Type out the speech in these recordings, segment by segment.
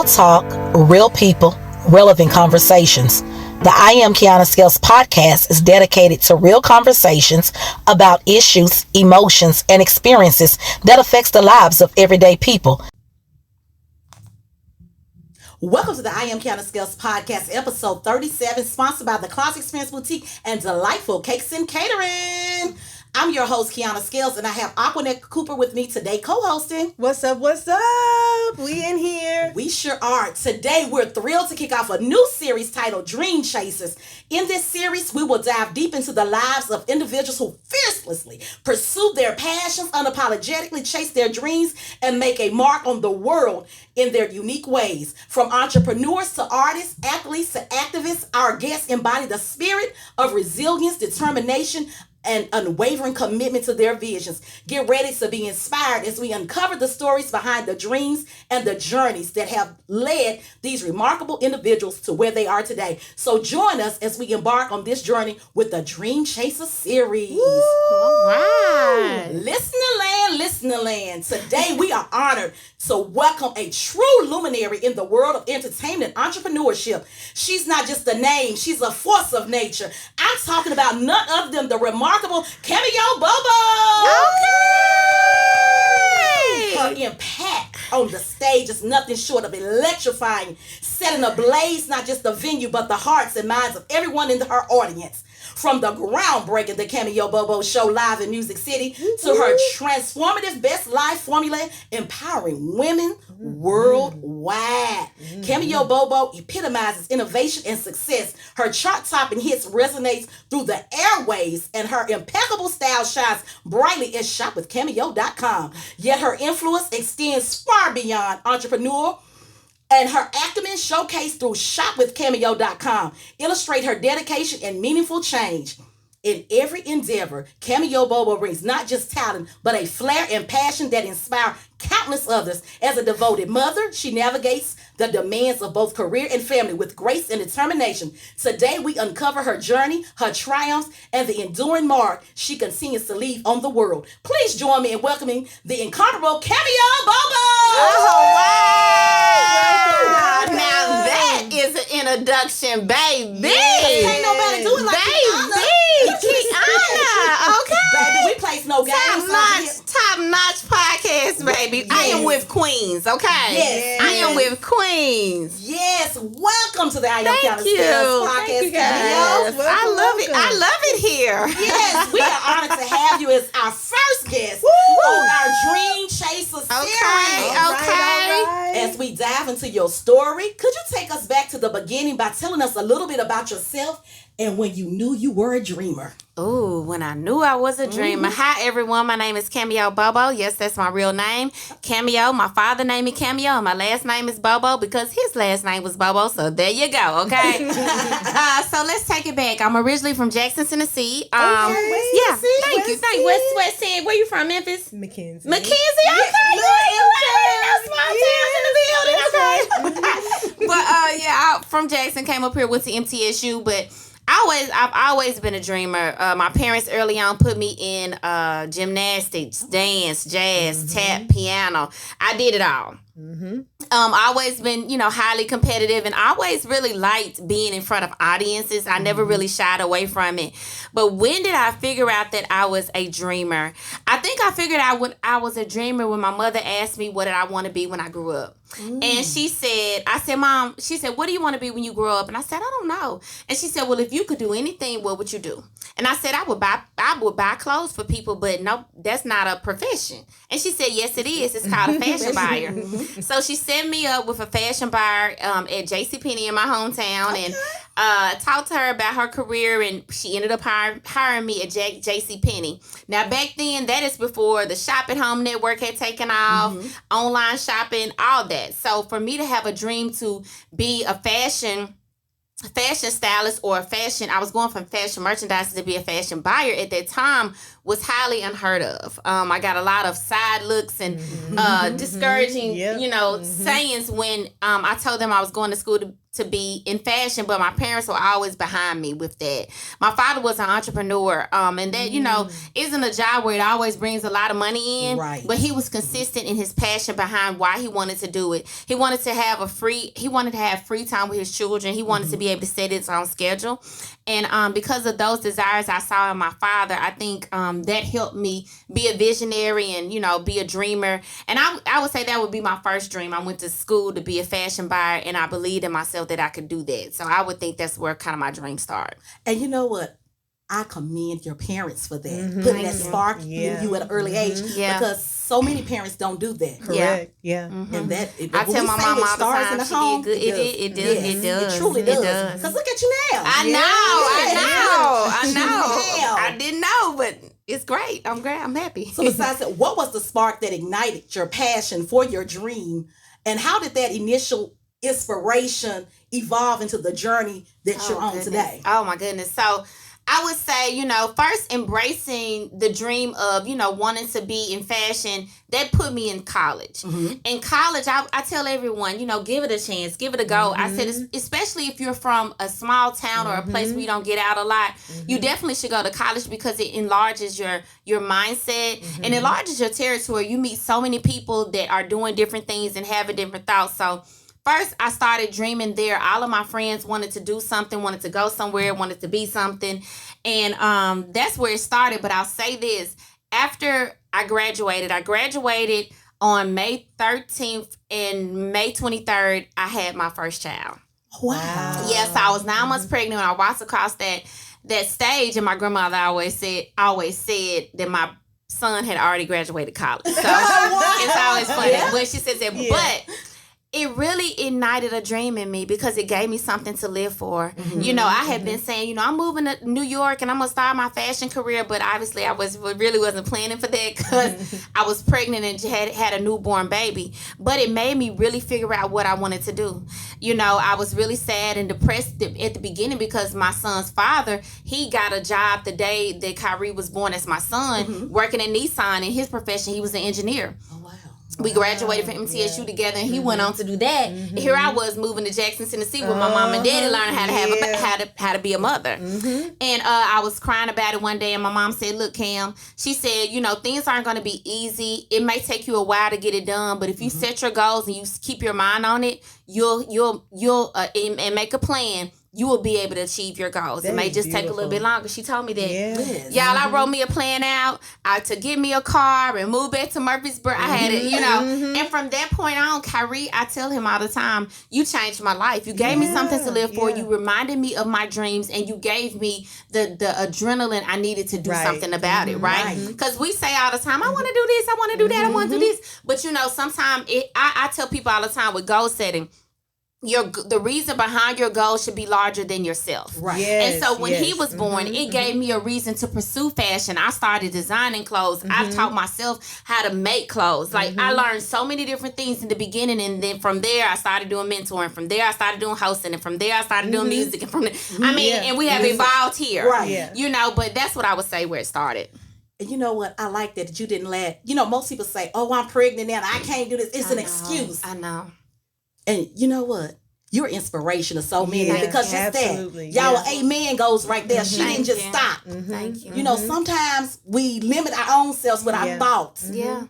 talk, real people, relevant conversations. The I Am Kiana Scales podcast is dedicated to real conversations about issues, emotions, and experiences that affects the lives of everyday people. Welcome to the I Am Kiana Scales podcast, episode 37, sponsored by the Closet Experience Boutique and Delightful Cakes and Catering. I'm your host, Kiana Scales, and I have Aquanet Cooper with me today, co-hosting. What's up? We in here. We sure are. Today, we're thrilled to kick off a new series titled Dream Chasers. In this series, we will dive deep into the lives of individuals who fearlessly pursue their passions, unapologetically chase their dreams, and make a mark on the world in their unique ways. From entrepreneurs to artists, athletes to activists, our guests embody the spirit of resilience, determination, and unwavering commitment to their visions. Get ready to be inspired as we uncover the stories behind the dreams and the journeys that have led these remarkable individuals to where they are today. So join us as we embark on this journey with the Dream Chaser series. Woo! All right. Listener land. Today we are honored to welcome a true luminary in the world of entertainment and entrepreneurship. She's not just a name, she's a force of nature. I'm talking about none other than the remarkable Cameo Bobo. Okay. Her impact on the stage is nothing short of electrifying, setting ablaze not just the venue but the hearts and minds of everyone in her audience. From the groundbreaking The Cameo Bobo Show live in Music City to her transformative best life formula empowering women worldwide. Cameo Bobo epitomizes innovation and success. Her chart-topping hits resonates through the airwaves, and her impeccable style shines brightly at shopwithcameo.com. Yet her influence extends far beyond entrepreneurial, and her acumen showcased through shopwithcameo.com illustrate her dedication and meaningful change. In every endeavor, Cameo Bobo brings not just talent, but a flair and passion that inspire countless others. As a devoted mother, she navigates the demands of both career and family with grace and determination. Today, we uncover her journey, her triumphs, and the enduring mark she continues to leave on the world. Please join me in welcoming the incomparable Cameo Bobo! Oh, wow! Now that is an introduction, baby. Yes, can't nobody do it like Kiana. Okay. Baby, we place no games. Top notch podcast, baby. Yes. I am with queens, okay? Yes. I am with queens. Yes, welcome to the I Am Kiana Thank you. Scales podcast. Thank you, guys. Cameo. Welcome, I love it. welcome. I love it here. Yes, we are honored to have you as our first guest on our Dream Chaser series. Okay. All right. As we dive into your story, could you take us back to the beginning by telling us a little bit about yourself and when you knew you were a dreamer? Ooh, when I knew I was a dreamer. Hi, everyone. My name is Cameo Bobo. Yes, that's my real name. Cameo. My father named me Cameo, and my last name is Bobo because his last name was Bobo. So there you go. Okay. So let's take it back. I'm originally from Jackson, Tennessee. Thank you. Thank you. West End. Where you from? Memphis. Mackenzie. Mackenzie. Okay. But I'm from Jackson. Came up here with the MTSU, but I've always been a dreamer. My parents early on put me in gymnastics, dance, jazz, tap, piano. I did it all. Always been, highly competitive and always really liked being in front of audiences. I never really shied away from it. But when did I figure out that I was a dreamer? I think I figured out when I was a dreamer when my mother asked me what did I want to be when I grew up. And I said, Mom, she said, what do you want to be when you grow up? And I said, I don't know. And she said, well, if you could do anything, what would you do? And I said, I would buy clothes for people, but no, that's not a profession. And she said, yes, it is. It's called a fashion buyer. So she set me up with a fashion buyer at JCPenney in my hometown and talked to her about her career, and she ended up hiring me at JCPenney. Now, back then, that is before the Shop at Home network had taken off, online shopping, all that. So for me to have a dream to be a fashion stylist or I was going from fashion merchandise to be a fashion buyer at that time was highly unheard of. I got a lot of side looks and discouraging, sayings when I told them I was going to school to be in fashion, but my parents were always behind me with that. My father was an entrepreneur, and that, isn't a job where it always brings a lot of money in, right. But he was consistent in his passion behind why he wanted to do it. He wanted to have free time with his children. He wanted to be able to set his own schedule. And because of those desires I saw in my father, I think that helped me be a visionary and, be a dreamer. And I would say that would be my first dream. I went to school to be a fashion buyer, and I believed in myself that I could do that. So I would think that's where kind of my dream started. And you know what? I commend your parents for that. Putting that spark in you at an early age. Yeah. Because so many parents don't do that. Correct. Yeah. And that I tell my mom all the time, she home, did good. It does. It truly does. Because look at you now. I know. I didn't know, but it's great. I'm great. I'm happy. So besides that, what was the spark that ignited your passion for your dream? And how did that initial inspiration evolve into the journey that you're on today? Oh my goodness. So I would say, first embracing the dream of, wanting to be in fashion, that put me in college. In college, I tell everyone, give it a chance, give it a go. I said, especially if you're from a small town or a place where you don't get out a lot, you definitely should go to college because it enlarges your mindset and enlarges your territory. You meet so many people that are doing different things and having different thoughts. So first, I started dreaming there. All of my friends wanted to do something, wanted to go somewhere, wanted to be something. And that's where it started. But I'll say this. After I graduated on May 13th and May 23rd, I had my first child. Wow. Yes, I was 9 months pregnant when I walked across that stage. And my grandmother always said that my son had already graduated college. So it's always funny when she says that. Yeah. But it really ignited a dream in me because it gave me something to live for. I had been saying, I'm moving to New York and I'm going to start my fashion career. But obviously I really wasn't planning for that because I was pregnant and had a newborn baby. But it made me really figure out what I wanted to do. I was really sad and depressed at the beginning because my son's father, he got a job the day that Kyrie was born as my son, working at Nissan. In his profession, he was an engineer. Oh, wow. We graduated from MTSU together, and he went on to do that. And here I was moving to Jackson, Tennessee, where my mom and daddy learned how to be a mother. And I was crying about it one day, and my mom said, "Look, Cam," she said, things aren't going to be easy. It may take you a while to get it done, but if you set your goals and you keep your mind on it, you'll and make a plan. You will be able to achieve your goals. That it may just beautiful. take a little bit longer. She told me that. Yes. Y'all, I wrote me a plan out to get me a car and move back to Murfreesboro. I had it, And from that point on, Kyrie, I tell him all the time, you changed my life. You gave me something to live for. You reminded me of my dreams, and you gave me the adrenaline I needed to do something about it, right? Because we say all the time, I want to do this, I want to do that, I want to do this. But, sometimes I tell people all the time with goal setting, the reason behind your goal should be larger than yourself. Right. And so when he was born, it gave me a reason to pursue fashion. I started designing clothes. I taught myself how to make clothes. Like I learned so many different things in the beginning, and then from there I started doing mentoring. From there I started doing hosting, and from there I started doing music. And from there, and we have evolved here. Right. Yeah. But that's what I would say where it started. And you know what? I like that you didn't let, most people say, "Oh, I'm pregnant now. I can't do this." It's an excuse. I know. And you know what? You're inspiration to so many because just absolutely. that. Y'all, Yes. amen goes right there. She didn't just stop. Thank you. Sometimes we limit our own selves with our thoughts. Yeah.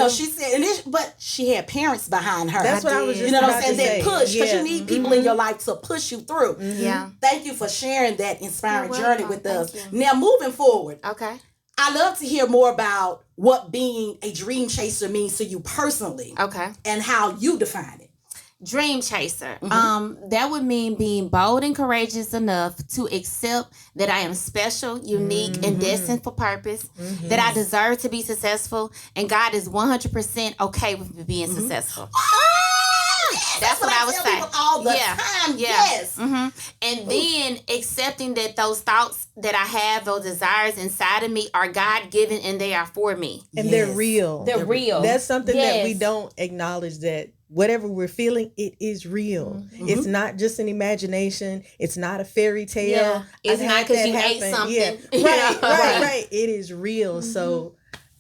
She said, but she had parents behind her. That's what I was just You know what I'm about saying? to That say. push, because Yeah. you need people in your life to push you through. Yeah. Thank you for sharing that inspiring You're journey welcome. with us. Thank you. Now, moving forward, Okay. I love to hear more about what being a dream chaser means to you personally Okay. and how you define it. Dream chaser. That would mean being bold and courageous enough to accept that I am special, unique, and destined for purpose, that I deserve to be successful, and God is 100% okay with me being successful. That's what I would tell say. people all the time. Yes. And then accepting that those thoughts that I have, those desires inside of me are God-given and they are for me. And they're real. They're real. That's something that we Yes. don't acknowledge, that whatever we're feeling, it is real. It's not just an imagination. It's not a fairy tale. Yeah. It's I've not had because that you ate happen. something. Yeah. Right. It is real. So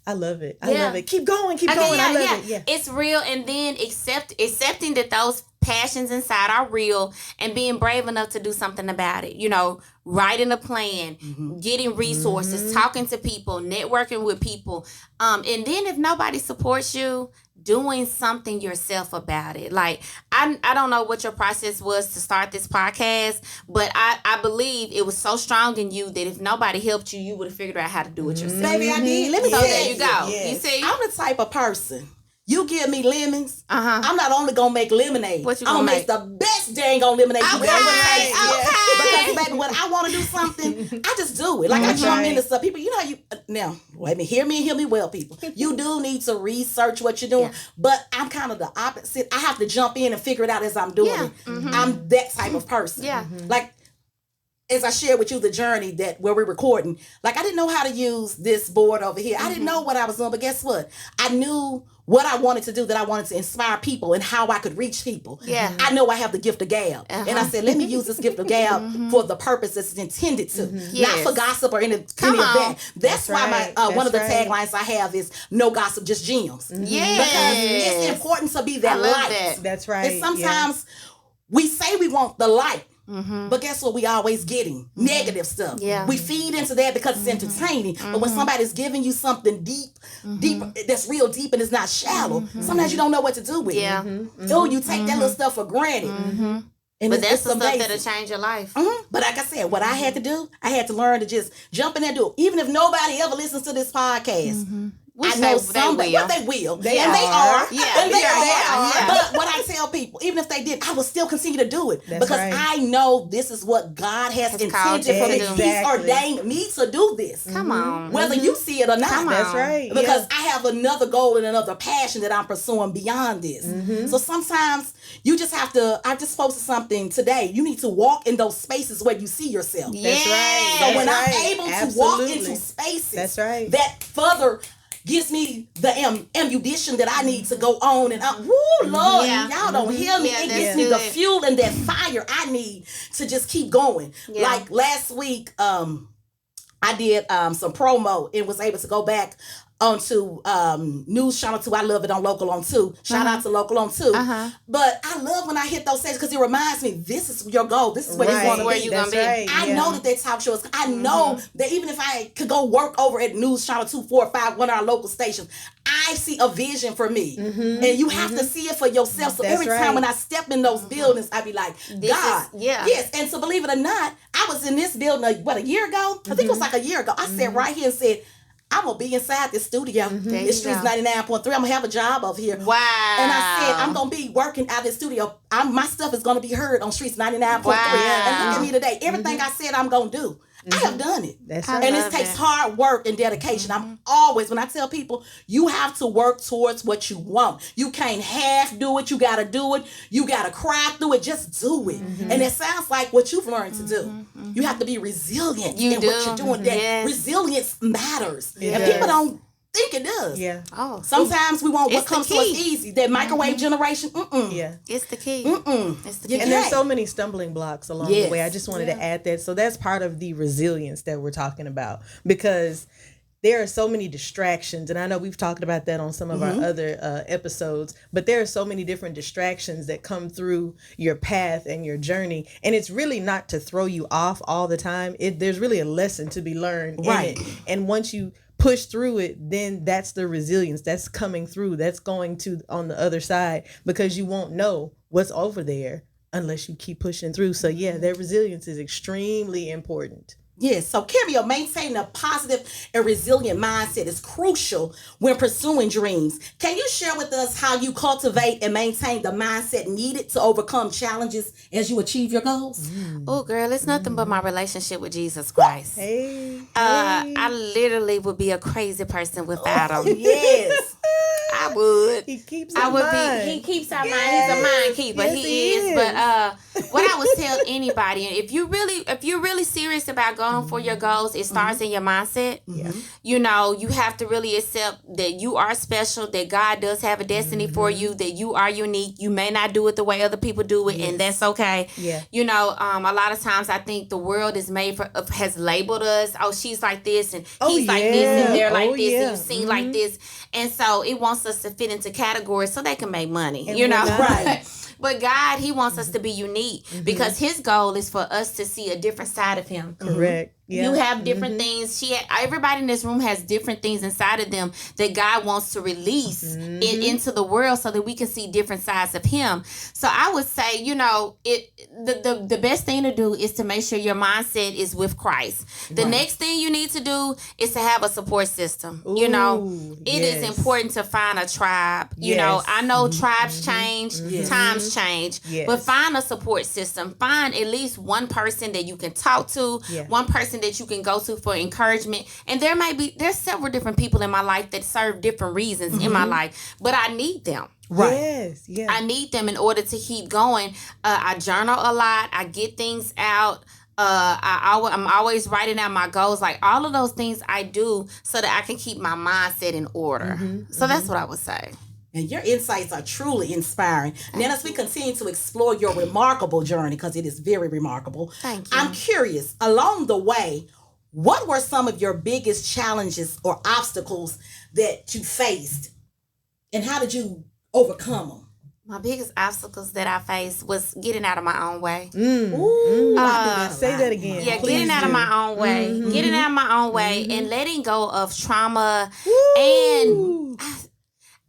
I love it. I love it. Keep going. Keep going. I love it. Yeah. It's real, and then accepting that those passions inside are real and being brave enough to do something about it. You know, writing a plan, getting resources, talking to people, networking with people. And then if nobody supports you, doing something yourself about it. Like, I don't know what your process was to start this podcast, but I believe it was so strong in you that if nobody helped you, you would have figured out how to do it yourself. Baby, I did. Let me So tell there you go. Yes. You see? I'm the type of person. You give me lemons, Uh-huh. I'm not only gonna make lemonade. What you I'm gonna gonna make? make the best dang on lemonade you ever tasted. Okay. Because baby, when I want to do something, I just do it. Like I jump into stuff. People, you know how you now. Wait a minute, hear me well, people. You do need to research what you're doing, but I'm kind of the opposite. I have to jump in and figure it out as I'm doing it. I'm that type of person. Yeah. Like, as I shared with you the journey that where we're recording, like I didn't know how to use this board over here. I didn't know what I was doing, but guess what? I knew what I wanted to do, that I wanted to inspire people and how I could reach people. Yeah. I know I have the gift of gab. And I said, let me use this gift of gab for the purpose it's intended to. Not for gossip or any of that. That's why my one of the taglines I have is no gossip, just gems. Yeah. Because it's important to be that light. That. That's right. And sometimes we say we want the light. But guess what? We always getting negative stuff. Yeah. We feed into that because it's entertaining. But when somebody's giving you something deep, that's real deep and it's not shallow, sometimes you don't know what to do with it. Yeah. Oh, you take that little stuff for granted. And But it's that's the stuff amazing. that'll change your life. But like I said, what I had to do, I had to learn to just jump in there and do it. Even if nobody ever listens to this podcast. I know somebody, but they will. They and are. they are. Yeah, And they are. yeah. But what I tell people, even if they did, I will still continue to do it. That's because right. I know this is what God has called intended you for me. to do. He's Exactly. ordained me to do this. Come on. Whether you see it or not. Come on. That's right. Because I have another goal and another passion that I'm pursuing beyond this. So sometimes you just have to, I just posted something today. You need to walk in those spaces where you see yourself. That's right. So when That's I'm right. able to Absolutely. walk into spaces That's right. that further gives me the ammunition that I need to go on and woo, Lord, Yeah. y'all don't hear me. Yeah, It that's gives me the good. fuel and that fire I need to just keep going. Yeah. Like last week, I did some promo and was able to go back onto News Channel 2. I love it on Local on 2. Shout out to Local on 2. But I love when I hit those stages because it reminds me, this is your goal. This is where you want to Where be. you That's gonna be. right. I Yeah. know that they talk shows. I know that even if I could go work over at News Channel 2, 4, 5, one of our local stations, I see a vision for me. And you have to see it for yourself. So That's every right. time when I step in those buildings, I be like, God. yeah. Yes. And so believe it or not, I was in this building, a year ago? I think it was like a year ago. I sat right here and said, I'm going to be inside this studio. There This you Streets go. 99.3. I'm going to have a job over here. Wow. And I said, I'm going to be working out of the studio. My stuff is going to be heard on Streets 99.3. Wow. And look at me today. Everything I said I'm going to do, I have done it. That's I right. And love it takes that. hard work and dedication. I'm always, when I tell people, you have to work towards what you want. You can't half do it. You got to do it. You got to cry through it. Just do it. And it sounds like what you've learned to do. You have to be resilient You in do. what you're doing. That Yes. resilience matters. It And does. people don't think it does. Yeah. Oh, Sometimes we want what It's the comes to us key. easy. That microwave generation, Yeah. it's the key. It's the key. Yeah. And there's so many stumbling blocks along the Yes. way. I just wanted to add that. So that's part of the resilience that we're talking about, because there are so many distractions. And I know we've talked about that on some of our other episodes, but there are so many different distractions that come through your path and your journey. And it's really not to throw you off all the time. There's really a lesson to be learned Right. in it. And once you push through it, then that's the resilience that's coming through. That's going to on the other side, because you won't know what's over there unless you keep pushing through. So yeah, that resilience is extremely important. Yes, so Cameo, maintaining a positive and resilient mindset is crucial when pursuing dreams. Can you share with us how you cultivate and maintain the mindset needed to overcome challenges as you achieve your goals? Oh, girl, it's nothing but my relationship with Jesus Christ. Hey, I literally would be a crazy person without him. Yes. I would. he keeps I in would mind. be. He keeps our mind. He's a mind keeper. Yes, he he is. is. But what I would tell anybody, if you're really serious about going for your goals, it starts in your mindset. Yeah. You know, you have to really accept that you are special, that God does have a destiny for you, that you are unique. You may not do it the way other people do it, and that's okay. Yeah. You know, a lot of times I think the world is has labeled us. Oh, she's like this, and he's like this, and they're like this, and you seem like this, and so it wants us to fit into categories so they can make money. And you know, right. But God, He wants us to be unique because His goal is for us to see a different side of Him. Correct. Yeah. You have different things. Everybody in this room has different things inside of them that God wants to release into the world so that we can see different sides of Him. So I would say, you know, the best thing to do is to make sure your mindset is with Christ. The next thing you need to do is to have a support system. You know, it is important to find a tribe. You know, I know tribes change, times change, but find a support system. Find at least one person that you can talk to, one person that you can go to for encouragement. And there's several different people in my life that serve different reasons in my life, but I need them. Right. Yes. Yeah. I need them in order to keep going. I journal a lot. I get things out. I'm always writing out my goals. Like all of those things I do so that I can keep my mindset in order. So that's what I would say. And your insights are truly inspiring. And then as we continue to explore your remarkable journey, because it is very remarkable, Thank you. I'm curious, along the way, what were some of your biggest challenges or obstacles that you faced? And how did you overcome them? My biggest obstacles that I faced was getting out of my own way. Ooh, I do that a Say lot. that again. Yeah, Please getting out of do. my own way. Getting out of my own way and letting go of trauma. And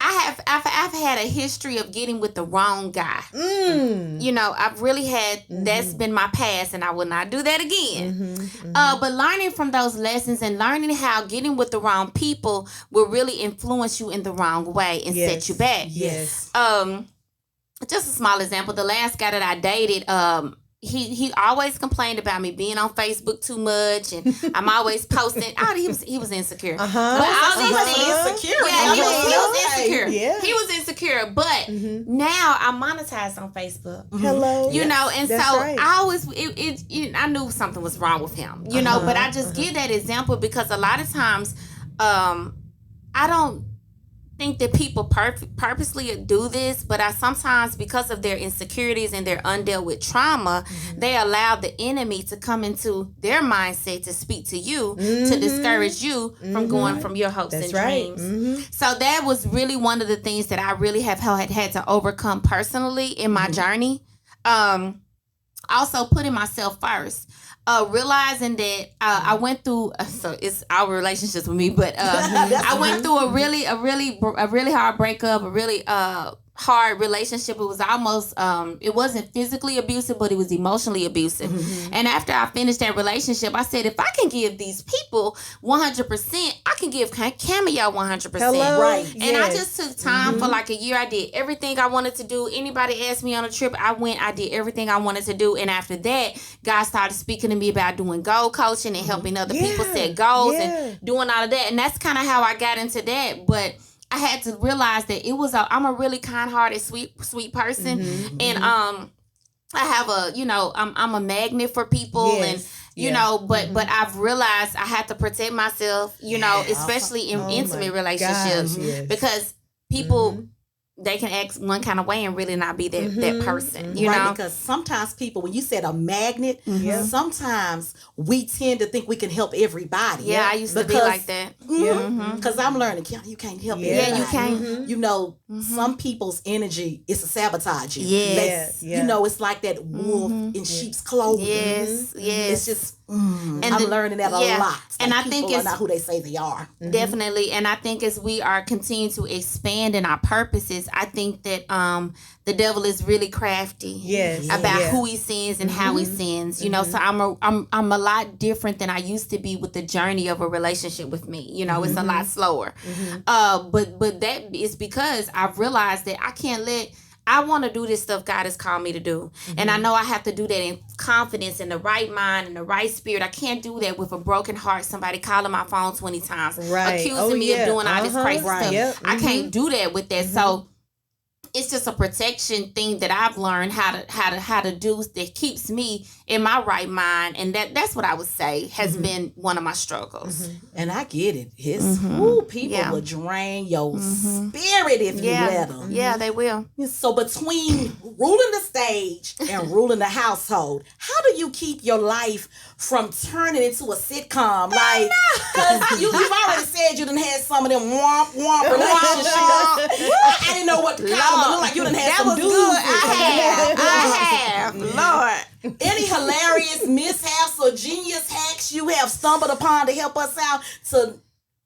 I've had a history of getting with the wrong guy. You know, I've really had, that's been my past, and I will not do that again. But learning from those lessons and learning how getting with the wrong people will really influence you in the wrong way and set you back. Yes. Just a small example, the last guy that I dated, he always complained about me being on Facebook too much, and I'm always posting. Oh, he was insecure. But all these things, Insecure. yeah, he was Okay. insecure. Yeah. He was insecure. But now I'm monetized on Facebook. Hello. You know, and That's so right. I always I knew something was wrong with him. You know, but I just give that example because a lot of times, I don't think that people purposely do this, but I sometimes, because of their insecurities and their undealt with trauma, they allow the enemy to come into their mindset to speak to you, to discourage you from going from your hopes That's and right. dreams. So that was really one of the things that I really have had to overcome personally in my journey. Also putting myself first. Realizing that I went through, so it's our relationships with me, but I went through a really hard breakup, a really hard relationship. It was almost, it wasn't physically abusive, but it was emotionally abusive. And after I finished that relationship, I said, if I can give these people 100%, I can give Cameo 100%. Hello. Right. And I just took time for like a year. I did everything I wanted to do. Anybody asked me on a trip, I went, I did everything I wanted to do. And after that, God started speaking to me about doing goal coaching and helping other people set goals and doing all of that. And that's kind of how I got into that. But I had to realize that I'm a really kind-hearted, sweet person. And I have I'm a magnet for people. And you know, but I've realized I have to protect myself, you know, especially in intimate relationships, because people, they can act one kind of way and really not be that person, you know? Because sometimes people, when you said a magnet, sometimes we tend to think we can help everybody. Yeah, I used to be like that. Because I'm learning, you can't help everybody. Yeah, you can't. You know, some people's energy is to sabotage you. Yes. You know, it's like that wolf in sheep's clothing. Yes, It's just, I'm learning that a lot. It's And like I think people it's are not who they say they are. Definitely. And I think as we are continuing to expand in our purposes, I think that the devil is really crafty about who he sends and how he sends. You know, so I'm a lot different than I used to be with the journey of a relationship with me. You know, it's a lot slower. But that is because I've realized that I want to do this stuff God has called me to do. And I know I have to do that in confidence, in the right mind, in the right spirit. I can't do that with a broken heart, somebody calling my phone 20 times, accusing me of doing all this crazy stuff. I can't do that with that. So it's just a protection thing that I've learned how to do that keeps me in my right mind, and that's what I would say has been one of my struggles. And I get it. People will drain your spirit if you let them. Yeah, they will. So between ruling the stage and ruling the household, how do you keep your life from turning into a sitcom? Like, because you've already said you done had some of them womp relationships. I didn't know what to call them, but look like you done had some dudes. I have. Lord. Any hilarious mishaps or genius hacks you have stumbled upon to help us out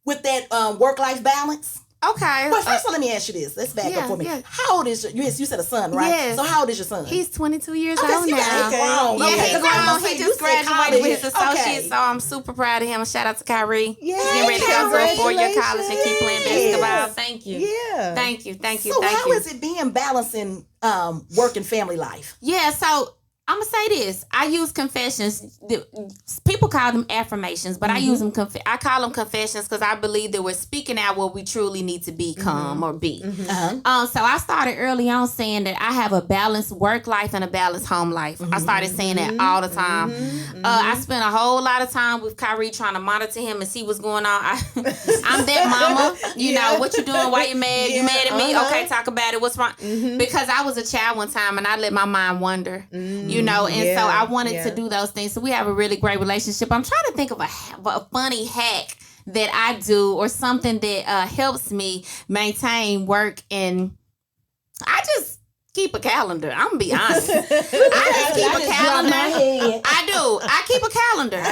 with that work-life balance? Okay. But first, let me ask you this. Let's back up for me. Yeah. How old is you said a son, right? Yes. So how old is your son? He's 22 years Okay, so old you got now. him grown. Yeah, Okay, he's 'cause I was grown. gonna say, He you just said graduated with his college. associate, Okay. so I'm super proud of him. Shout out to Kyrie. Yeah, He's getting ready to go to a 4-year college and keep playing Congratulations. basketball. Thank you. Yeah. Thank you. So how is it being balancing work and family life? Yeah, so I'm gonna say this. I use confessions. People call them affirmations, but I use them. I call them confessions because I believe that we're speaking out what we truly need to become or be. So I started early on saying that I have a balanced work life and a balanced home life. I started saying that all the time. I spent a whole lot of time with Kyrie trying to monitor him and see what's going on. I'm that mama. You know what you doing? Why you mad? You mad at me? Okay, talk about it. What's wrong? Because I was a child one time and I let my mind wander. You know, and so I wanted to do those things. So we have a really great relationship. I'm trying to think of a funny hack that I do or something that helps me maintain work, and I just keep a calendar. I'm gonna be honest. I just keep a calendar. I do. I keep a calendar.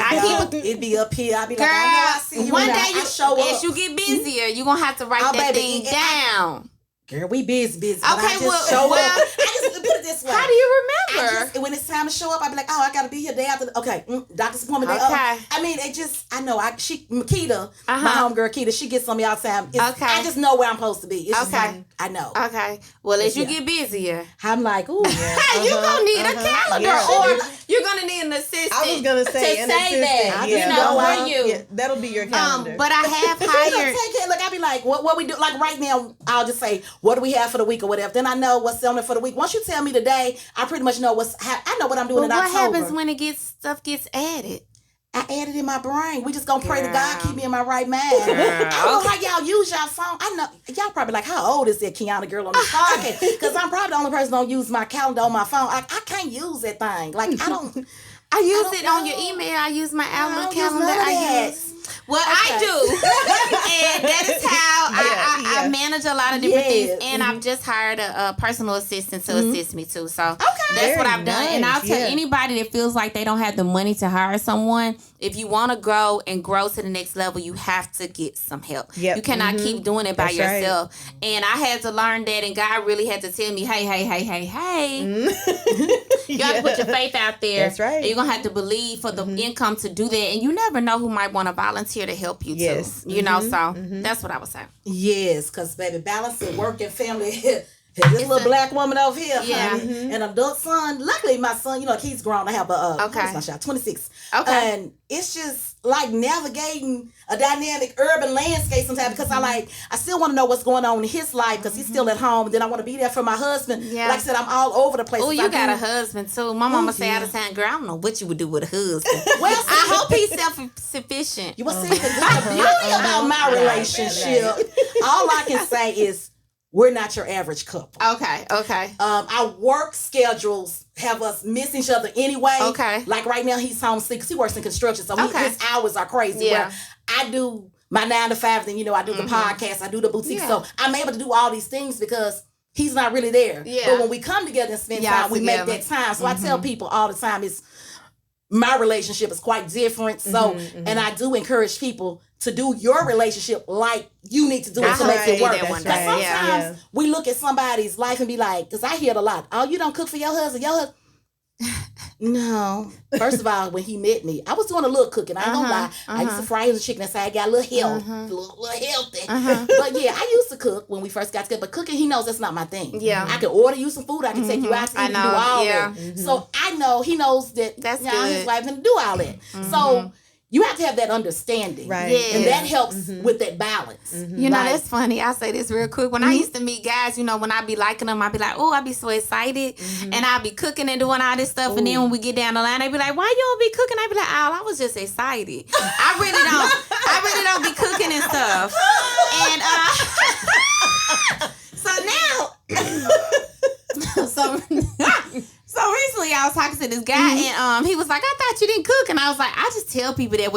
It'd be up here. I'd be Girl, like, I know I see you. one and day I show up. as you get busier, you're gonna have to write that baby, thing down. Girl, we busy. But Okay, I just show up. I just put it this way. How do you remember? When it's time to show up, I be like, oh, I gotta be here day after. Okay, doctor's appointment day. Okay. I mean, I know. Makita, my homegirl Keita, she gets on me all the time. Okay. I just know where I'm supposed to be. It's just Okay. like, I know. Okay. Well, as you get busier, I'm like, ooh, you're gonna need a calendar, or you're gonna need an assistant. I was gonna say to an say assistant. that. Yeah. You know, Wow. for you. Yeah, that'll be your calendar. But I have hired. Look, I be like, what we do? Like right now, I'll just say, what do we have for the week or whatever. Then I know what's on there for the week. Once you tell me today, I pretty much know I know what I'm doing But in what October. happens when stuff gets added? I added in my brain. We just gonna pray to God Girl. keep me in my right mind. I don't know how y'all use y'all phone. I know y'all probably like, how old is that Kiana girl on this podcast? Because I'm probably the only person that don't use my calendar on my phone. I can't use that thing. Like I use don't it on know. your email. I use my Outlook don't use calendar. none of I that. use. Well, I do, and that is how I manage a lot of different things. And I've just hired a personal assistant to assist me too. So that's what I've done. And I'll tell anybody that feels like they don't have the money to hire someone, if you want to grow to the next level, you have to get some help. Yep. You cannot keep doing it by yourself. And I had to learn that, and God really had to tell me, hey. You got to put your faith out there. That's right. And you're going to have to believe for the income to do that. And you never know who might want to volunteer to help you too. You know, so that's what I would say. Yes, because baby, balancing work and family. This little black woman over here, honey, an adult son. Luckily, my son, you know, he's grown. I have what's my child, 26. Okay. And it's just like navigating a dynamic urban landscape sometimes because I still want to know what's going on in his life because he's still at home. And then I want to be there for my husband. Yeah. Like I said, I'm all over the place. Oh, you got a husband too. My mama say all the time, girl, I don't know what you would do with a husband. Well, I hope he's self-sufficient. You will see the beauty about my relationship. All I can say is we're not your average couple. Okay. Our work schedules have us missing each other anyway. Okay. Like right now, he's homesick because he works in construction, so his hours are crazy. Yeah. Where I do my 9 to 5, then I do the podcast, I do the boutique, so I'm able to do all these things because he's not really there. Yeah. But when we come together and spend time, we make that time. So I tell people all the time, my relationship is quite different. So, and I do encourage people to do your relationship like you need to do it to make it work. Because sometimes we look at somebody's life and be like, because I hear it a lot. Oh, you don't cook for your husband. No. First of all, when he met me, I was doing a little cooking. I ain't gonna lie. I used to fry his chicken and say I got a little health, a little healthy. But yeah, I used to cook when we first got together. But cooking, he knows that's not my thing. Yeah. I can order you some food. I can take you out to eat and do all that. So I know he knows that That's his good. wife can do all that. So You have to have that understanding. Right. Yeah. And that helps with that balance. You know, Right. that's funny. I'll say this real quick. When I used to meet guys, you know, when I be liking them, I be like, oh, I be so excited. And I be cooking and doing all this stuff. And then when we get down the line, they be like, why you don't be cooking? I be like, oh, I was just excited. I really don't be cooking and stuff. And so recently I was talking to this guy and he was like, I thought you didn't cook. And I was like, I just tell people that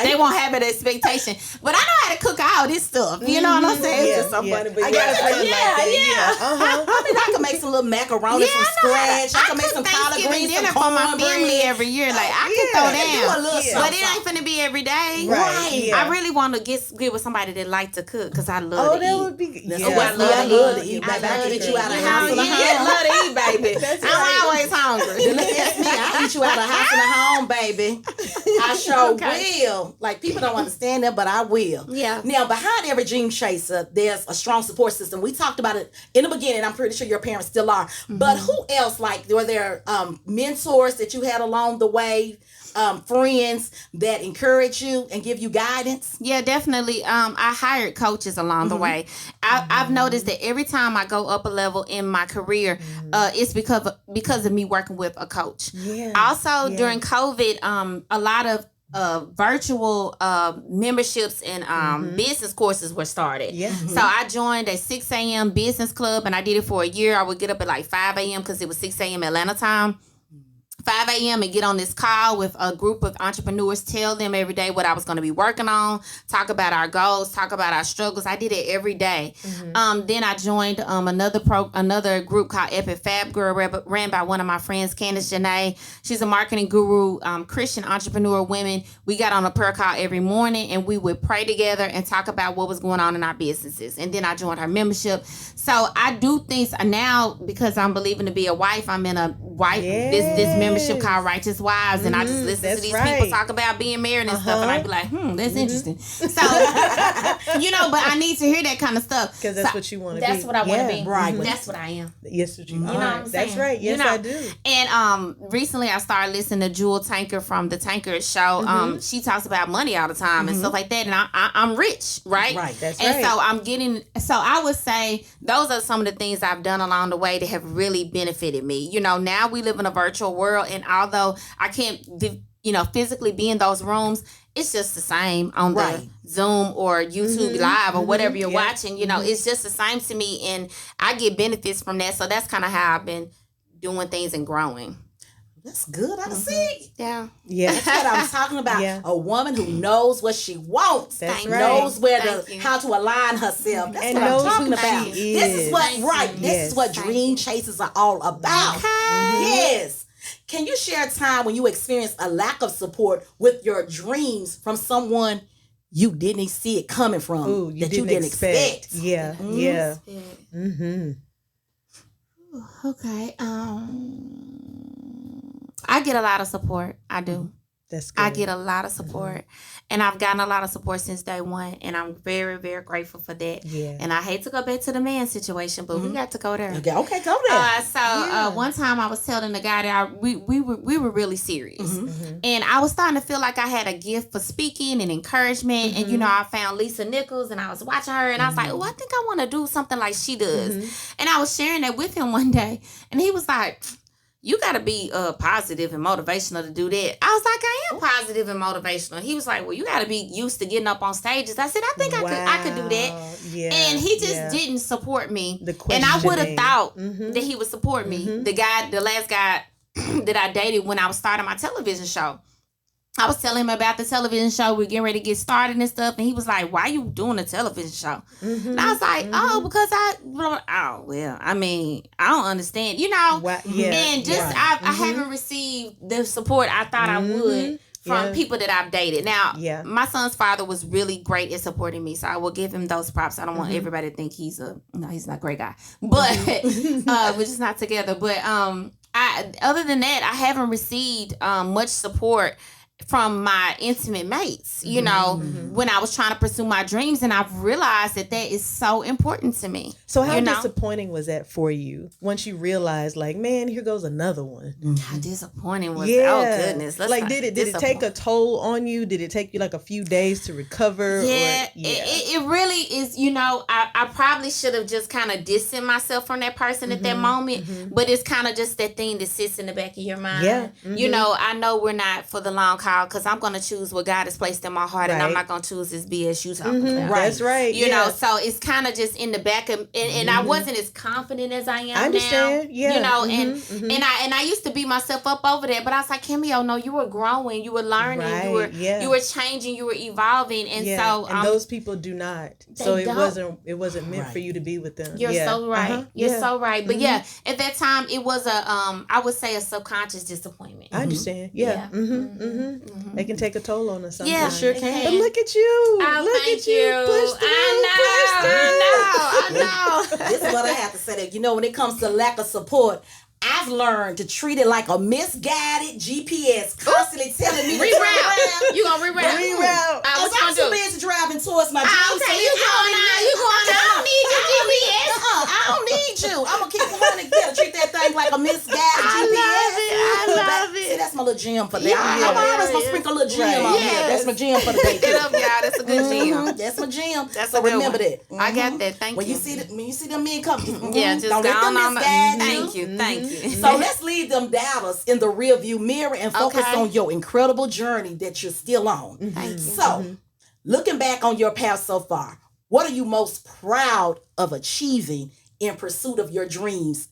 they won't have an expectation. But I know how to cook all this stuff. You know what I'm saying? Yeah, It's just so funny. But I got a friend like that. I mean, I can make some little macaroni from scratch. I can make some collard greens, some dinner for my cornbread. family every year. Like I can Yeah, throw do a down. little But something. it ain't finna be every day. Right, yeah. I really want to get with somebody that like to cook because I love Oh, to that eat. would be good. That's Yeah. what I love to eat. I Baby, I love can to eat you out of eat. house and a Yeah, home. love to eat, baby. That's I'm right. always hungry. That's me. I eat you out of house and a home, baby. I sure will. Like, people don't understand that, but I will. Yeah. Now, behind every dream chaser, there's a strong support system. We talked about it in the beginning. I'm pretty sure your parents still are. But who else? Like, were there mentors that you had along the way? Friends that encourage you and give you guidance? Yeah, definitely. I hired coaches along the way. I've noticed that every time I go up a level in my career, it's because of me working with a coach. Yeah. Also, during COVID, a lot of virtual memberships and business courses were started. Yeah. So I joined a 6 a.m. business club and I did it for a year. I would get up at like 5 a.m. because it was 6 a.m. Atlanta time. 5 a.m. and get on this call with a group of entrepreneurs, tell them every day what I was going to be working on, talk about our goals, talk about our struggles. I did it every day. Then I joined another group called Fab Girl, ran by one of my friends, Candace Janae. She's a marketing guru, Christian entrepreneur women. We got on a prayer call every morning and we would pray together and talk about what was going on in our businesses. And then I joined her membership. So I do things now because I'm believing to be a wife. I'm in a wife this membership called Righteous Wives, and I just listen to these people talk about being married and stuff, and I be like, that's interesting. So, but I need to hear that kind of stuff Because that's what you want to be. That's what I want to be. Right. That's what I am. Yes, what you You know what I'm saying? That's right. Yes, I do. And recently I started listening to Jewel Tanker from the Tanker Show. She talks about money all the time and stuff like that, and I'm rich, right? Right. That's And right. so I would say those are some of the things I've done along the way that have really benefited me. Now we live in a virtual world, and although I can't, physically be in those rooms, it's just the same on the Zoom or YouTube Live or whatever you're watching. It's just the same to me, and I get benefits from that. So that's kind of how I've been doing things and growing. That's good. I see. Yeah. Yeah. That's what I'm talking about. Yeah. A woman who knows what she wants. That's Thank right. Knows Thank you. how to align herself. That's And what I'm knows talking who about. she This is what is. This is what Thank dream you. chasers are all about. Yes. Can you share a time when you experienced a lack of support with your dreams from someone you didn't see it coming from? Ooh, that you didn't expect? Yeah. Yeah. Mm-hmm. Okay. I get a lot of support. I do. That's good. I get a lot of support, and I've gotten a lot of support since day one, and I'm very, very grateful for that. Yeah. And I hate to go back to the man situation, but we got to go there. Okay, go there. One time I was telling the guy that we were really serious, and I was starting to feel like I had a gift for speaking and encouragement, and I found Lisa Nichols, and I was watching her, and I was like, oh, I think I want to do something like she does, and I was sharing that with him one day, and he was like, you got to be positive and motivational to do that. I was like, I am positive and motivational. He was like, well, you got to be used to getting up on stages. I said, I think I could do that. Yeah. And he just didn't support me. The And I would have questioning. thought that he would support me. The last guy that I dated when I was starting my television show, I was telling him about the television show. We're getting ready to get started and stuff. And he was like, why you doing a television show? And I was like, because I don't understand, and just, I haven't received the support I thought I would from people that I've dated. Now, my son's father was really great at supporting me. So I will give him those props. I don't want everybody to think he's not a great guy, but we're just not together. But, other than that, I haven't received much support from my intimate mates, you know, when I was trying to pursue my dreams, and I've realized that is so important to me. So how you know? disappointing was that for you once you realized, like, man, here goes another one? How disappointing was it? Oh goodness! Like, did it take a toll on you? Did it take you like a few days to recover? Yeah, it really is. You know, I probably should have just kind of distanced myself from that person at that moment, but it's kind of just that thing that sits in the back of your mind. Yeah. You know, I know we're not for the long haul because I'm going to choose what God has placed in my heart, and I'm not going to choose this BS you talking about. Right. That's right. You know, so it's kind of just in the back of, and I wasn't as confident as I am I understand. now. Yeah. You know, and I used to beat myself up over that, but I was like, Cameo, no, you were growing, you were learning, you were changing, you were evolving, and so and those people do not. So it wasn't meant for you to be with them. You're so right. You're so right. But yeah, at that time it was I would say a subconscious disappointment. I understand. Yeah. They can take a toll on us sometimes. Yeah, sure can. But look at you. Look at you. Push I know. This is what I have to say. That, you know, when it comes to lack of support, I've learned to treat it like a misguided GPS, constantly telling me to turn around. You gonna reroute? Reroute. I'm too busy driving towards my dreams. Okay, you going out. I don't need your GPS. I don't need you. I'm gonna keep running. Treat that thing like a misguided GPS. I love it. See, that's my little gem for that. I'm always gonna sprinkle a little gem on here. That's my gem for the day. Get up, y'all. That's a good gem. That's my gem. That's so a good remember one. that. I got that. Thank When you. you see them men come, Just don't let them on. misguide you. Thank you. So let's leave them doubters in the rear view mirror and focus on your incredible journey that you're still on. Thank you. So, looking back on your path so far, what are you most proud of achieving in pursuit of your dreams?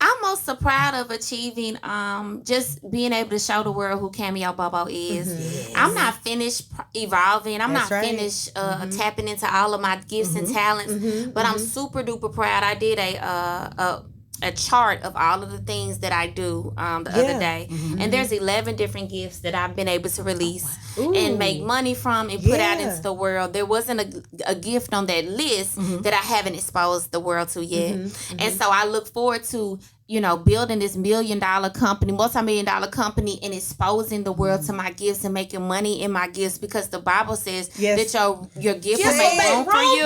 I'm most so proud of achieving just being able to show the world who Cameo Bobo is. Yes. I'm not finished evolving. I'm That's not right. finished tapping into all of my gifts and talents, but I'm super duper proud. I did a chart of all of the things that I do the other day, and there's 11 different gifts that I've been able to release and make money from and put out into the world. There wasn't a gift on that list that I haven't exposed the world to yet, and so I look forward to building this $1 company, multi-million-dollar company, and exposing the world to my gifts and making money in my gifts, because the Bible says that your gift will make room for you.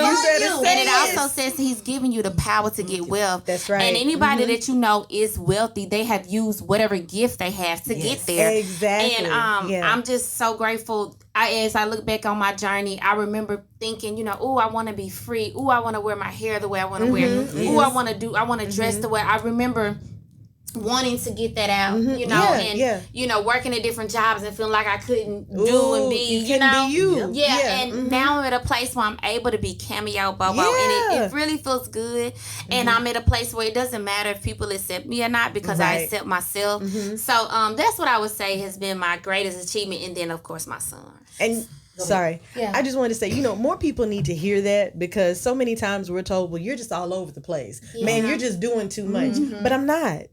And it also says that he's giving you the power to get wealth. That's right. And anybody that you know is wealthy, they have used whatever gift they have to get there. Exactly. And I'm just so grateful. As I look back on my journey, I remember thinking, I want to be free. Ooh, I want to wear my hair the way I want to wear. Ooh, I want to dress the way I remember wanting to get that out, working at different jobs and feeling like I couldn't do and be, be you. And now I'm at a place where I'm able to be Cameo Bobo, and it really feels good. And I'm at a place where it doesn't matter if people accept me or not, because I accept myself. So that's what I would say has been my greatest achievement, and then of course my son. And sorry. Yeah. I just wanted to say, more people need to hear that, because so many times we're told, well, you're just all over the place. Yeah. Man, you're just doing too much. But I'm not.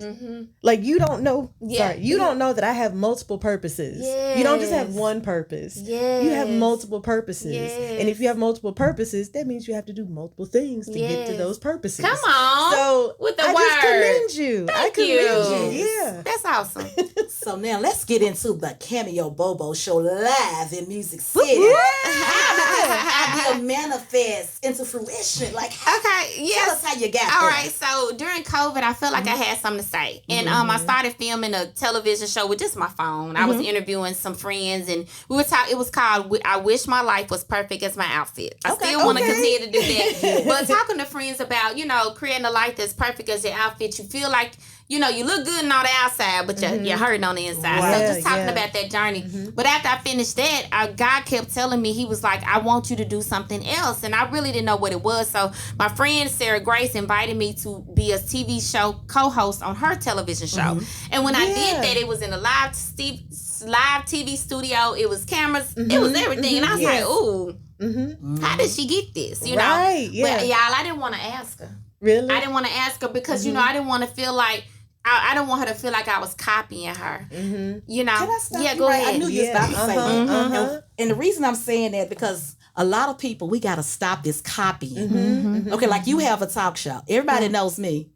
Like, you don't know. Sorry. You don't know that I have multiple purposes. You don't just have one purpose. You have multiple purposes. And if you have multiple purposes, that means you have to do multiple things to get to those purposes. Come on. So with the I word. just commend you. Thank you. Yeah. That's awesome. So now let's get into the Cameo Bobo Show live in Music City. How did this idea manifest into fruition? Like, tell us how you got there. All right, so during COVID, I felt like I had something to say. And I started filming a television show with just my phone. I was interviewing some friends, and we were talking. It was called I Wish My Life Was Perfect as My Outfit. I still want to continue to do that. But talking to friends about, creating a life that's perfect as your outfit, you feel like, you look good on the outside, but you're hurting on the inside. So just talking about that journey. But after I finished that, God kept telling me, he was like, I want you to do something else. And I really didn't know what it was. So my friend Sarah Grace invited me to be a TV show co-host on her television show. And when I did that, it was in a live TV studio. It was cameras. It was everything. And I was like, ooh, how did she get this? Right, yeah. But y'all, I didn't want to ask her. Really? I didn't want to ask her because, I didn't want to feel like, I don't want her to feel like I was copying her. Can I stop you go right? ahead. I knew you was about to say that. And the reason I'm saying that, because a lot of people, we got to stop this copying. Okay, like you have a talk show. Everybody knows me.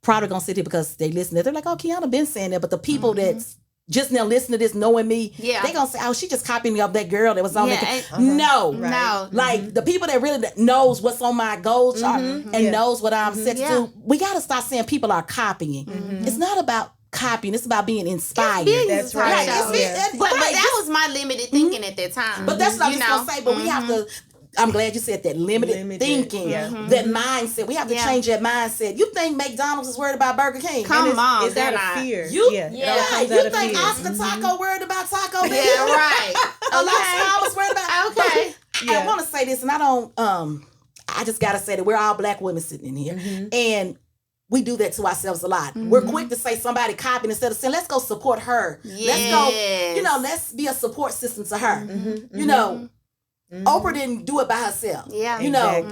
Probably going to sit here because they listen. They're like, oh, Kiana been saying that. But the people that's just now listen to this, knowing me, they gonna say, "Oh, she just copied me of that girl that was on there." No, no, like the people that really knows what's on my goal chart and knows what I'm set to do. We gotta start saying people are copying. It's not about copying. It's about being inspired. That's right. But that was my limited thinking at that time. But that's what I was gonna say. But we have to. I'm glad you said that. Limited thinking, that mindset. We have to change that mindset. You think McDonald's is worried about Burger King? Come on, is that a fear? You think Oscar Taco worried about Taco Bell? Yeah, right. I was worried about. Okay. I want to say this, and I don't. I just gotta say that we're all black women sitting in here, and we do that to ourselves a lot. We're quick to say somebody copying instead of saying, let's go support her. Let's go, let's be a support system to her. Oprah didn't do it by herself.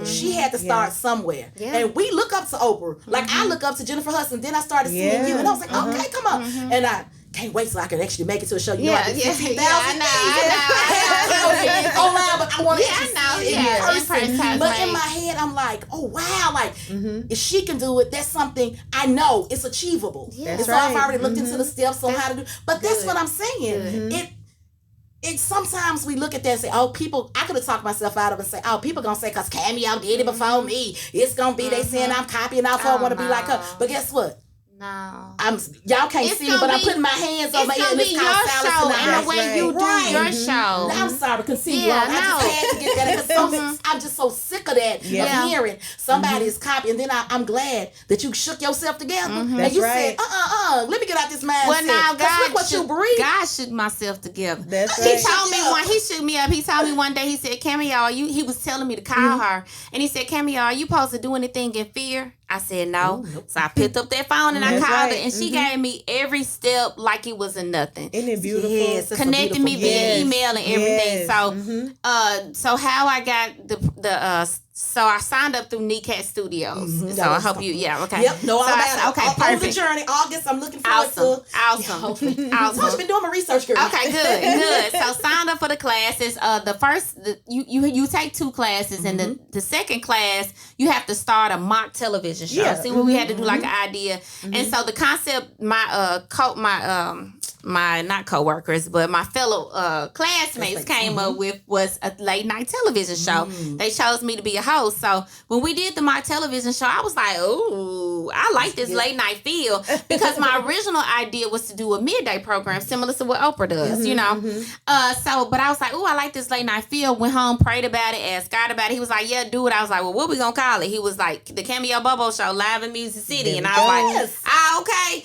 She had to start somewhere. And we look up to Oprah. Like I look up to Jennifer Hudson, then I started seeing you. And I was like, okay, come on. And I can't wait till I can actually make it to a show. I did 15,000. I know. Online, but I want to see in person. But in my head, I'm like, oh wow, like if she can do it, that's something I know it's achievable. And so I've already looked into the steps on how to do. But that's what I'm saying. It sometimes we look at that and say, oh, people, I could have talked myself out of it and say, oh, people gonna say, cause Cameo did it before me. It's gonna be they saying I'm copying off her, I want to be like her. But guess what? No. Y'all can't see me, but I'm putting my hands on my ear and it's called show and the way you do your show. I'm sorry, continue on. I just had to get that because I'm just so sick of that, of hearing somebody is copying. And then I'm glad that you shook yourself together and you said, let me get out this mindset. Well, now God, look what you breathe. God shook myself together. That's He told me he shook me up. He told me one day, he said, Cameo, he was telling me to call her. And he said, Cameo, are you supposed to do anything in fear? I said no. So I picked up that phone and I called her, and she gave me every step like it wasn't nothing. Isn't it beautiful? Yes, connected me via email and everything. So, so how I got the so I signed up through NECAT Studios. So I hope you, okay. Yep, no, so I'm okay, on perfect. the journey. August, I'm looking forward to. Awesome. I've been doing my research, girl. Okay, good. So signed up for the classes. You take 2 classes, and the second class you have to start a mock television show. See what we had to do, like an idea. And so the concept, my not co-workers, but my fellow classmates came up with was a late night television show. They chose me to be a host. So when we did the mock television show, I was like, ooh, I like this late night feel, because my original idea was to do a midday program similar to what Oprah does, but I was like, ooh, I like this late night feel. Went home, prayed about it, asked God about it. He was like, yeah, do it. I was like, well, what we gonna call it? He was like, the Cameo Bobo Show live in Music City. And I was like, okay.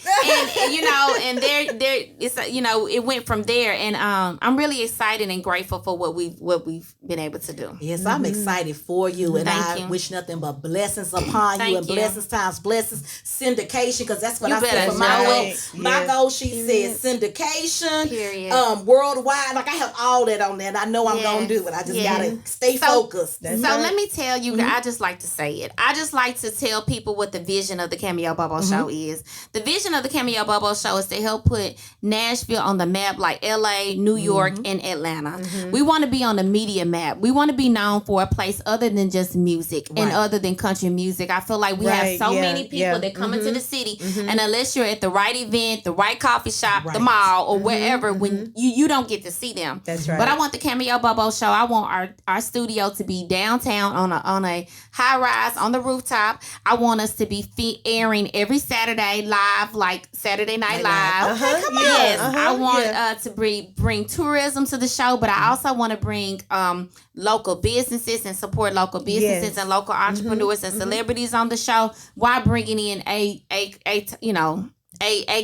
And there it's it went from there, and I'm really excited and grateful for what we've been able to do. Yes, I'm excited for you, and I wish nothing but blessings upon you, and blessings times blessings, syndication, because that's what I said for my goal. My goal, she said syndication, worldwide. Like I have all that on there, and I know I'm gonna do it. I just gotta stay focused. Let me tell you, I just like to say it. I just like to tell people what the vision of the Cameo Bobo Show is. The vision of the Cameo Bobo Show is to help put Nashville on the map like LA, New York, and Atlanta. We want to be on the media map. We want to be known for a place other than just music and other than country music. I feel like we have so many people that come into the city, and unless you're at the right event, the right coffee shop, the mall, or wherever, when you don't get to see them. That's right. But I want the Cameo Bobo Show. I want our studio to be downtown on a high rise on the rooftop. I want us to be airing every Saturday live, like Saturday Night Live. Come on. Yes, I want to bring tourism to the show, but I also want to bring local businesses and support local businesses and local entrepreneurs and celebrities on the show, while bringing in a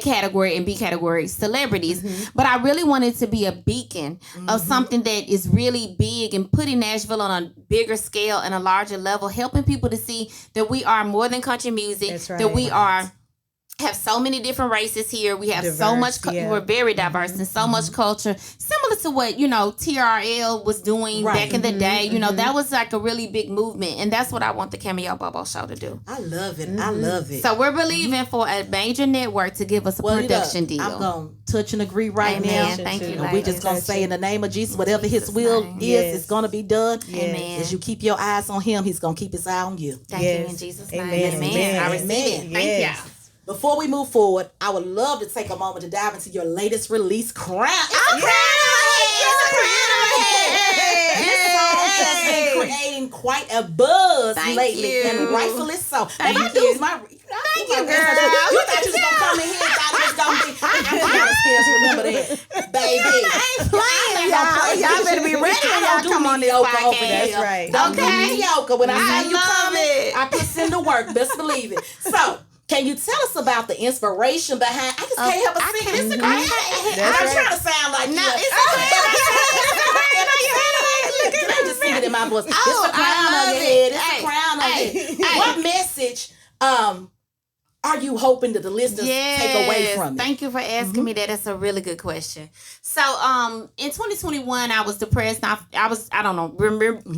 category and B category celebrities. But I really want it to be a beacon of something that is really big, and putting Nashville on a bigger scale and a larger level, helping people to see that we are more than country music, that we have so many different races here. We have so much, we're very diverse and so much culture, similar to what, TRL was doing back in the day. That was like a really big movement. And that's what I want the Cameo Bobo Show to do. I love it. I love it. So we're believing for a major network to give us a production deal. I'm going to touch and agree now. Thank you. We're just going to say, in the name of Jesus, whatever his will is, it's going to be done. Amen. As you keep your eyes on him, he's going to keep his eye on you. Thank you in Jesus' name. Amen. I receive it. Thank you. Before we move forward, I would love to take a moment to dive into your latest release, Crown. This song has been creating quite a buzz lately, and rightfully so. Thank you. You thought you was gonna come in here and thought it was gonna be. I'm scared to remember that, baby. I ain't playing, y'all. Y'all better be ready when y'all come on this podcast. That's right. Don't do Okay. mediocre. When I say you love coming, it. I put in the work. Best believe it. So, can you tell us about the inspiration behind? I just can't help but sing. It's a great. I'm trying to sound like No, you. it's I just sing it in my voice. It's Oh, the crown I on love your it. head. It's Hey, the crown on hey, your head. hey. What message are you hoping that the listeners take away from it? Thank you for asking me that. That's a really good question. So, in 2021, I was depressed. I don't know,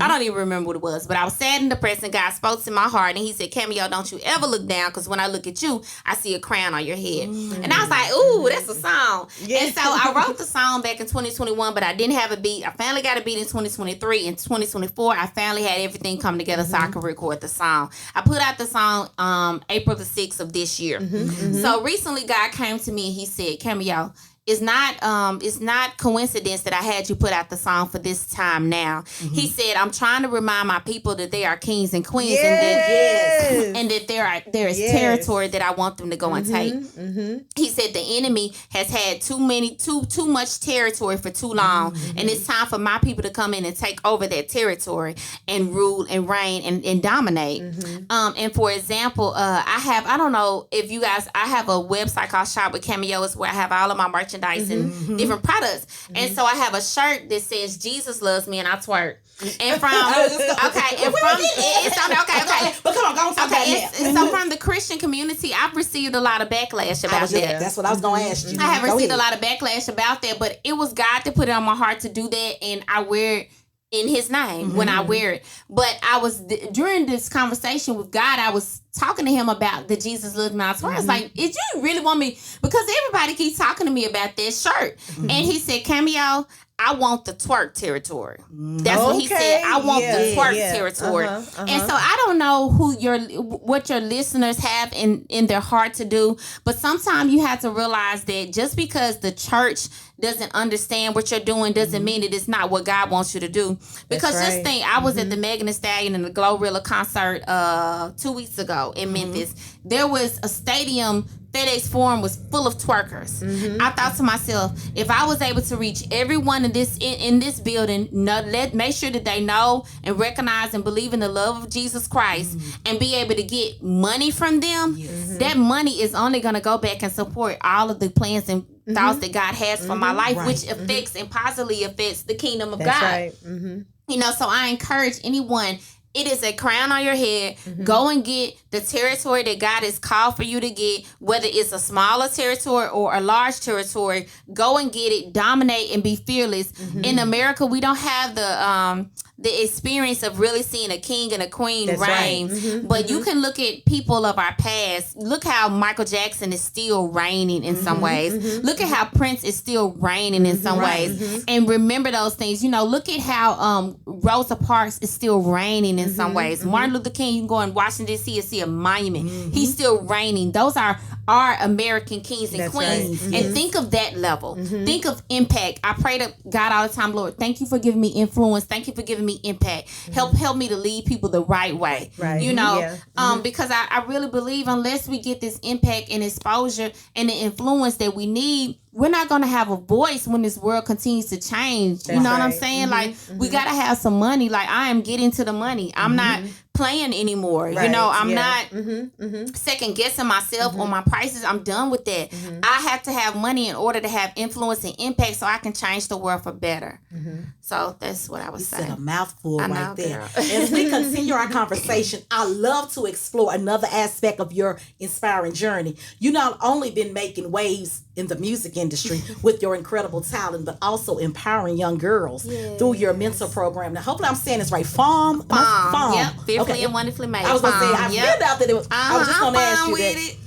I don't even remember what it was, but I was sad and depressed, and God spoke to my heart, and he said, Cameo, don't you ever look down, because when I look at you, I see a crown on your head. And I was like, ooh, that's a song. And so I wrote the song back in 2021, but I didn't have a beat. I finally got a beat in 2023. In 2024, I finally had everything come together so I could record the song. I put out the song April the 6th of this year. So recently God came to me and he said, Cameo, it's not coincidence that I had you put out the song for this time now. He said, I'm trying to remind my people that they are kings and queens, and that there is territory that I want them to go and take. He said the enemy has had too much territory for too long, and it's time for my people to come in and take over that territory and rule and reign and dominate. And for example, I don't know if you guys, I have a website called Shop with Cameo. It's where I have all of my merchandise and different products. And so I have a shirt that says Jesus loves me and I twerk. And from But come on, go on, talk about that. so from the Christian community, I've received a lot of backlash about that. That's what I was going to ask you. I have Go received a ahead. lot of backlash about that, but it was God that put it on my heart to do that, and I wear it in his name when I wear it. But I was during this conversation with God, I was talking to him about the Jesus loves me. I was like, did you really want me? Because everybody keeps talking to me about that shirt. And he said, Cameo, I want the twerk territory. That's what he said. I want the twerk territory. And so I don't know what your listeners have in their heart to do, but sometimes you have to realize that just because the church doesn't understand what you're doing doesn't mean that it's not what God wants you to do. Because just think, I was at the Megan Thee Stallion and the Glorilla concert 2 weeks ago in Memphis. There was a stadium, FedEx Forum was full of twerkers. I thought to myself, if I was able to reach everyone in this building, make sure that they know and recognize and believe in the love of Jesus Christ, and be able to get money from them, that money is only going to go back and support all of the plans and thoughts that God has for my life, which affects and positively affects the kingdom of God. Right. You know, so I encourage anyone, it is a crown on your head. Go and get the territory that God has called for you to get, whether it's a smaller territory or a large territory. Go and get it, dominate and be fearless. In America, we don't have the experience of really seeing a king and a queen reign. But you can look at people of our past. Look how Michael Jackson is still reigning in some ways. Look at how Prince is still reigning in some ways. And remember those things. You know, look at how Rosa Parks is still reigning in some ways. Martin Luther King, you can go in Washington, D.C. and see a monument. He's still reigning. Those are our American kings and queens. And think of that level. Think of impact. I pray to God all the time, Lord, thank you for giving me influence. Thank you for giving me impact. Help me to lead people the right way. You know, because I really believe unless we get this impact and exposure and the influence that we need, we're not going to have a voice when this world continues to change. You know what I'm saying? Like, we got to have some money. Like, I am getting to the money. I'm not playing anymore. You know, I'm not second guessing myself on my prices. I'm done with that. I have to have money in order to have influence and impact so I can change the world for better. So that's what I was saying. Said a mouthful right there. Girl. As we continue our conversation, I love to explore another aspect of your inspiring journey. You not only been making waves in the music industry with your incredible talent, but also empowering young girls through your mentor program. Now, hopefully I'm saying this right. FAWM. FAWM. Yep. Fearfully and wonderfully made. I was going to say, I figured out that it was, I was just going to ask you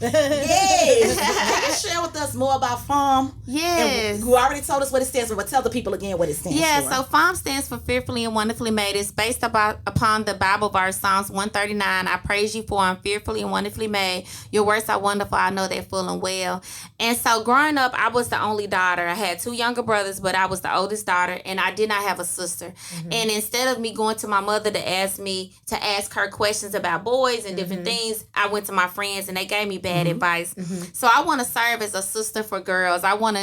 that. Yes. Can you share with us more about FAWM? Yes. And you already told us what it stands for, but tell the people again what it stands for. Yeah, so FAWM stands for Fearfully and Wonderfully Made. It's based upon the Bible verse, Psalms 139. I praise you for I'm fearfully and wonderfully made. Your works are wonderful. I know they're full and well. And so growing up, I was the only daughter. I had 2 younger brothers, but I was the oldest daughter, and I did not have a sister. And instead of me going to my mother to ask her questions about boys and different things, I went to my friends, and they gave me bad advice. So I want to serve as a sister for girls. I want to,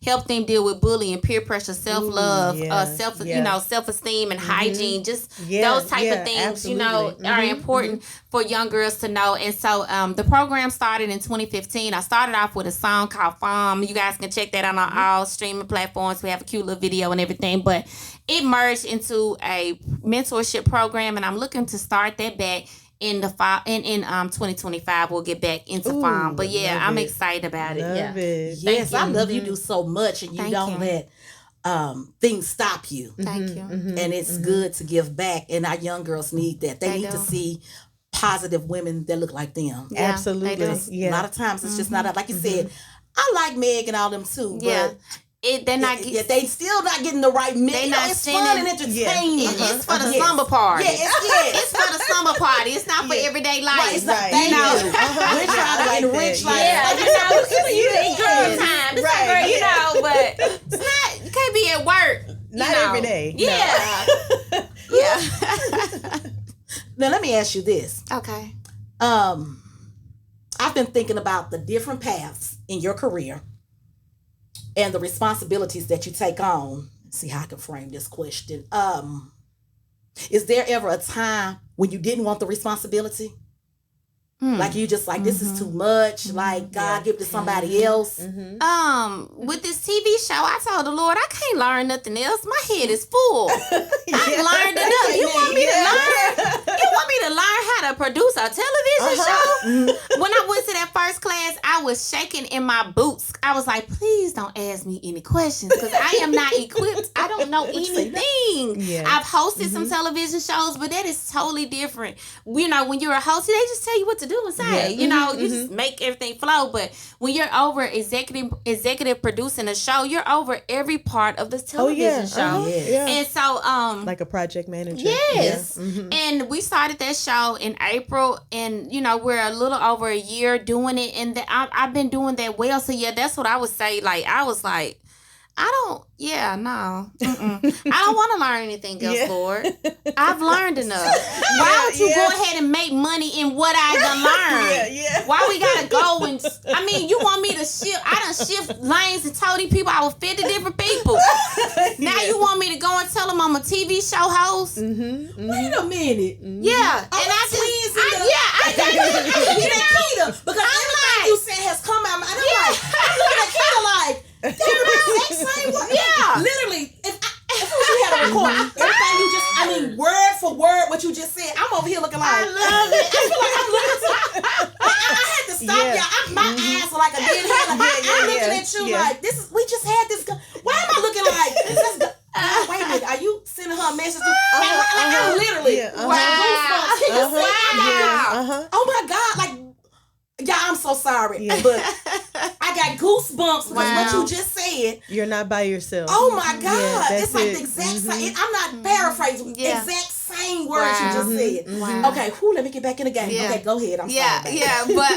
help them deal with bullying, peer pressure, self-love, self-esteem and hygiene. Just those type of things, absolutely. Are important for young girls to know. And so the program started in 2015. I started off with a song called FAWM. You guys can check that out on all streaming platforms. We have a cute little video and everything. But it merged into a mentorship program, and I'm looking to start that back in the fall. In 2025 we'll get back into FAWM. But I'm excited about Love it. Yes, I love you do so much, and you don't let things stop you. Thank you. And it's good to give back, and our young girls need that. They need to see positive women that look like them. Yeah, absolutely. A lot of times it's just not like you said. I like Meg and all them too, but they're not they still not getting the right mix. They not it's fun and entertaining. It's for the slumber party. It's for the slumber party. It's not for everyday life. Right, it's not, we're trying to enrich life. It's girl time. It's not girl, but it's not. You can't be at work. Not every day. Yeah. Yeah. Now let me ask you this. Okay. I've been thinking about the different paths in your career and the responsibilities that you take on. Let's see how I can frame this question. Is there ever a time when you didn't want the responsibility? Like you just like, this is too much. Like God give it to somebody else. With this TV show, I told the Lord, I can't learn nothing else. My head is full. I learned enough. You want me to learn? You want me to learn how to produce a television show? When I went to that first class, I was shaking in my boots. I was like, please don't ask me any questions because I am not equipped. I don't know anything. I've hosted some television shows, but that is totally different. When you're a host, they just tell you what to do and say. You just make everything flow. But when you're over executive producing a show, you're over every part of the television show. And so like a project manager. Yes. And we started that show in April, and we're a little over a year doing it, and I've been doing that well. So that's what I would say. Like I was like, I don't want to learn anything else, Lord. I've learned enough. Why don't you go ahead and make money in what I done learned? Why we gotta go and, you want me to shift, I done shift lanes and told these people I was 50 different people. Now you want me to go and tell them I'm a TV show host? Wait a minute. Yeah. And I get Keita, because everything you said has come out. I'm looking at Keita like, they're the exact same way. Literally, if you had a record, everything you just, word for word, what you just said, I'm over here looking like, I love it. I feel like I'm looking I had to stop y'all. My eyes are like a dead head. I'm looking at you like, we just had this. Why am I looking like this? Wait a minute, are you sending her a message? I'm literally, oh my God, like, I'm so sorry, but I got goosebumps because what you just said. You're not by yourself. Oh my God, it's like the exact same. I'm not paraphrasing. Exact same words you just said. Okay, let me get back in the game. Okay, go ahead. I'm sorry. But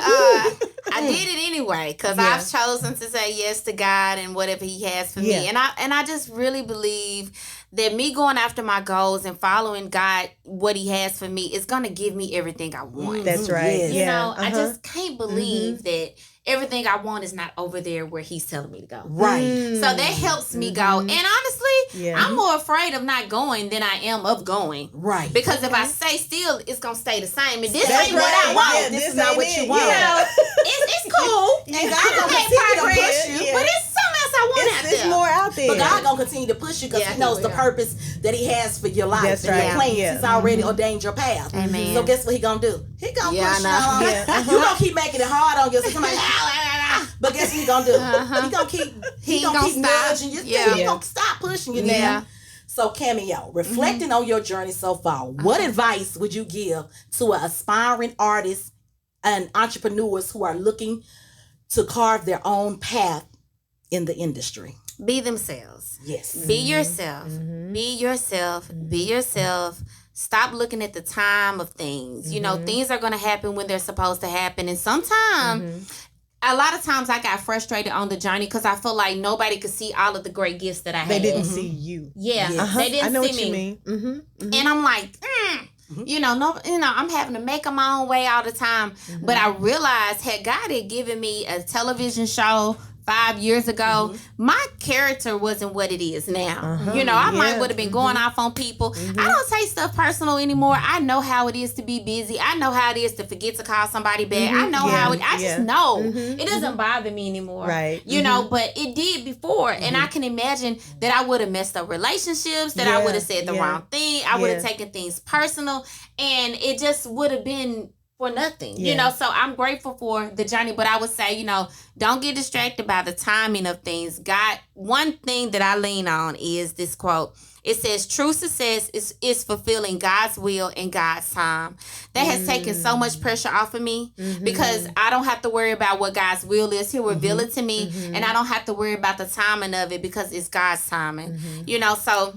I did it anyway because I've chosen to say yes to God and whatever He has for me, and I just really believe that me going after my goals and following God, what He has for me, is gonna give me everything I want. That's right. I just can't believe that everything I want is not over there where He's telling me to go. Right. So that helps me go. And honestly, I'm more afraid of not going than I am of going. Right. Because if I stay still, it's gonna stay the same. And this ain't what I want. This is not what you want. It's cool. And God gonna continue to push you. But it's something else I want out there. There's more out there. But God gonna continue to push you because He knows the purpose that He has for your life. That's and your plans. He's already ordained your path. Amen. So guess what He gonna do? He gonna push you on. You gonna keep making it hard on yourself. But guess what he gonna do? He gonna keep nudging you. Yeah. He gonna stop pushing you now. So Cameo, reflecting on your journey so far, what advice would you give to an aspiring artist and entrepreneurs who are looking to carve their own path in the industry? Be themselves. Yes. Be yourself. Be yourself. Be yourself. Stop looking at the time of things. You know, things are going to happen when they're supposed to happen. And sometimes, a lot of times I got frustrated on the journey because I feel like nobody could see all of the great gifts that I had. They didn't see you. Yeah. They didn't I know see what me. you mean. And I'm like, I'm having to make my own way all the time. But I realized, had God had given me a television show 5 years ago, my character wasn't what it is now. I might would have been going off on people. I don't take stuff personal anymore. I know how it is to be busy. I know how it is to forget to call somebody back. I know how it. I just know it doesn't bother me anymore. Right. But it did before, and I can imagine that I would have messed up relationships. That I would have said the wrong thing. I would have taken things personal, and it just would have been for nothing, so I'm grateful for the journey, but I would say, don't get distracted by the timing of things. God, one thing that I lean on is this quote. It says, true success is fulfilling God's will in God's time. That has taken so much pressure off of me because I don't have to worry about what God's will is. He'll reveal it to me, and I don't have to worry about the timing of it because it's God's timing, so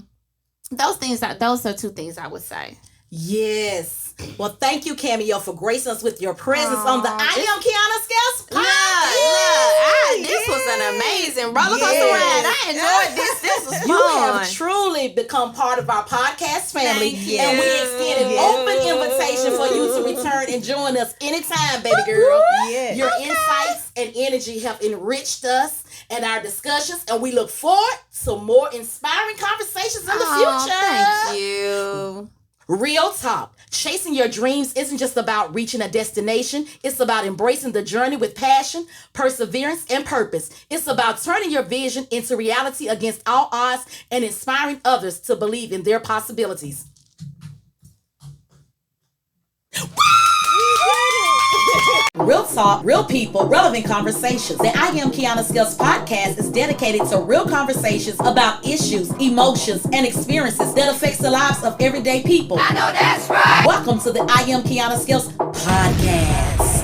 those are two things I would say. Yes. Well, thank you, Cameo, for gracing us with your presence on the I Am Kiana Scales podcast. This was an amazing roller coaster ride. I enjoyed this. This was fun. You have truly become part of our podcast family. Thank you. And we extend an open invitation for you to return and join us anytime, baby girl. Yes. Your insights and energy have enriched us and our discussions, and we look forward to more inspiring conversations in the future. Thank you. Real talk. Chasing your dreams isn't just about reaching a destination. It's about embracing the journey with passion, perseverance, and purpose. It's about turning your vision into reality against all odds and inspiring others to believe in their possibilities. Real talk, real people, relevant conversations. The I Am Kiana Scales podcast is dedicated to real conversations about issues, emotions, and experiences that affects the lives of everyday people. I know that's right. Welcome to the I Am Kiana Scales podcast.